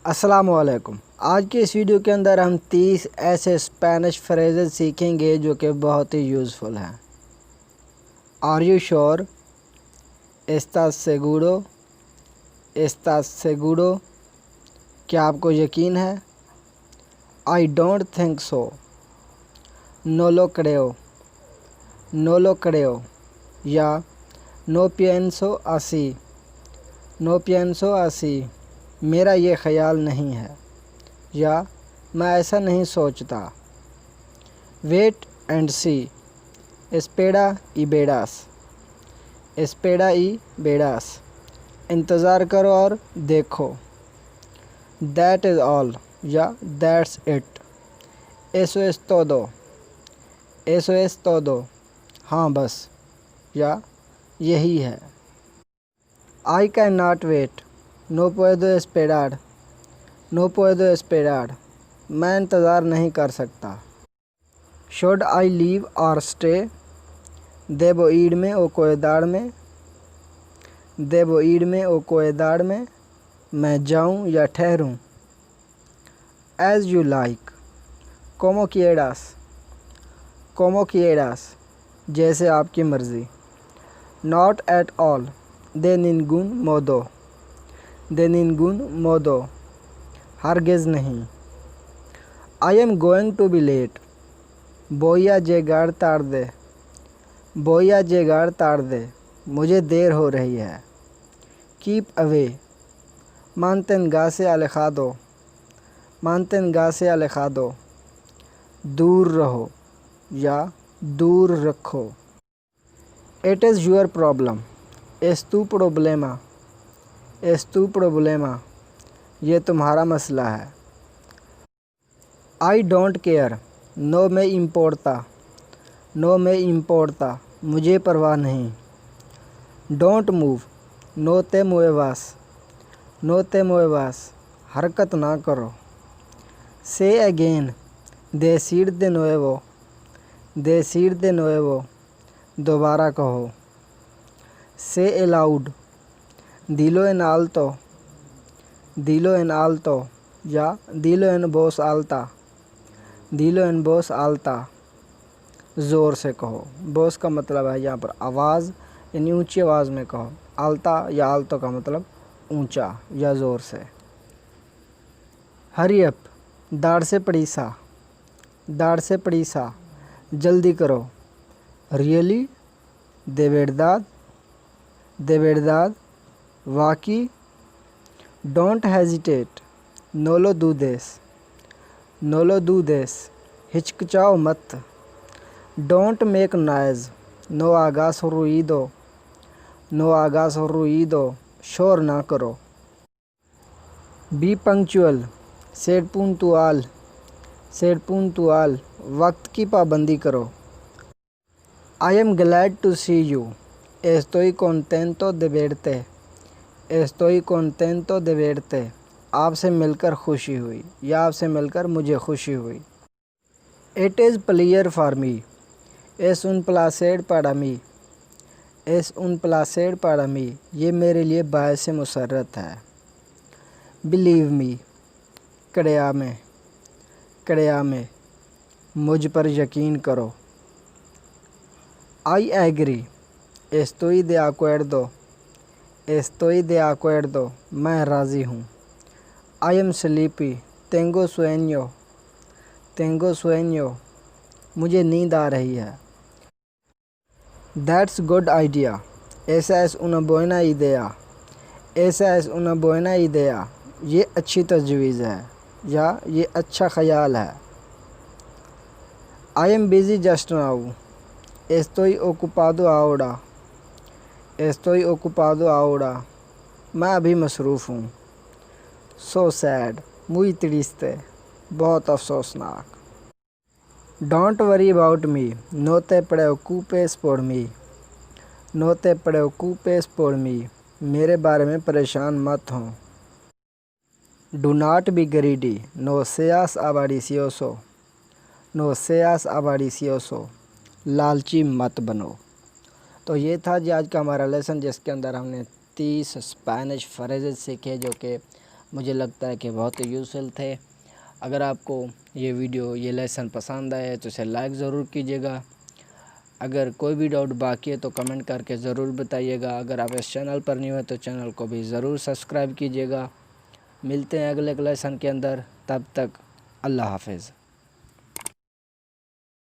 अस्सलामुअलैकुम। आज की इस वीडियो के अंदर हम 30 ऐसे स्पेनिश फ्रेजेस सीखेंगे जो कि बहुत ही यूज़फुल हैं। Are you sure? एस्तास सेगुरो? एस्तास सेगुरो? क्या आपको यकीन है? I don't think so. नो लो क्रेओ? नो लो क्रेओ? या नो पिएंसो असी? नो पिएंसो असी? मेरा ये ख्याल नहीं है, या मैं ऐसा नहीं सोचता। Wait and see. एस्पेडा y बेडास। एस्पेडा y बेडास। इंतज़ार करो और देखो। दैट इज़ ऑल या दैट्स इट। एसो एस तोदो। एसो एस तोदो। हाँ बस, या यही है। I can not wait. नो पुएदो एस्पेडार। नो पुएदो एस्पेडार। मैं इंतज़ार नहीं कर सकता। शुड आई लीव और स्टे? देबो irme o quedarme? देबो irme o quedarme? मैं जाऊं या ठहरूं? As you like. como quieras? como quieras? जैसे आपकी मर्ज़ी। Not at all. de ningún modo। de ningún modo। हरगिज़ नहीं। I am going to be late. voy a llegar tarde। voy a llegar tarde। मुझे देर हो रही है। Keep away. manténgase alejado। manténgase alejado। दूर रहो या दूर रखो। It is your problem. es tu problema। es tu problema। ये तुम्हारा मसला है। I don't care. no me importa। no me importa। मुझे परवाह नहीं। Don't move. no te muevas। no te muevas। हरकत ना करो। से again. decir de nuevo। decir de nuevo। दोबारा कहो। से allowed. dilo en alto। dilo en alto या dilo en voz alta। dilo en voz alta। ज़ोर से कहो। voz का मतलब है यहाँ पर आवाज़, यानी ऊंची आवाज़ में कहो। आल्ता या आल्तो का मतलब ऊंचा या ज़ोर से। Hurry up. दाढ़ से पड़ीसा। दाढ़ से पड़ीसा। जल्दी करो। Really? de verdad? de verdad? वाकई? Don't hesitate. no lo dudes। no lo dudes। हिचकिचाओ मत। Don't make noise. no hagas ruido। no hagas ruido। शोर ना करो। Be punctual. सेड puntual। सेड puntual। वक्त की पाबंदी करो। I am glad to see you. estoy contento de verte। estoy contento de verte। आपसे मिलकर खुशी हुई या आपसे मिलकर मुझे खुशी हुई। It is player for me. es un placer para mí। es un placer para mí। ये मेरे लिए बायस मुसर्रत है। Believe me. कड़या में। कड़या में। मुझ पर यकीन करो। I agree. estoy de acuerdo। estoy de acuerdo। मैं राज़ी हूँ। I am sleepy. tengo sueño। tengo sueño। मुझे नींद आ रही है। That's good idea. esa es una buena idea। esa es una buena idea। ये अच्छी तजवीज़ है या ये अच्छा ख्याल है। I am busy just now. estoy ocupado ahora। estoy ocupado ahora। मैं अभी मसरूफ़ हूँ। So sad. muy triste। बहुत अफसोसनाक। Don't worry about me. no te preocupes por mí। no te preocupes por mí। मेरे बारे में परेशान मत हो। Do not be greedy। no seas avaricioso। no seas avaricioso। लालची मत बनो। तो ये था जी आज का हमारा लेसन, जिसके अंदर हमने 30 स्पेनिश फ्रेजेस सीखे जो कि मुझे लगता है कि बहुत ही यूज़फुल थे। अगर आपको ये वीडियो ये लेसन पसंद आए तो इसे लाइक ज़रूर कीजिएगा। अगर कोई भी डाउट बाकी है तो कमेंट करके ज़रूर बताइएगा। अगर आप इस चैनल पर न्यू है तो चैनल को भी ज़रूर सब्सक्राइब कीजिएगा। मिलते हैं अगले लेसन के अंदर, तब तक अल्लाह हाफ़िज़।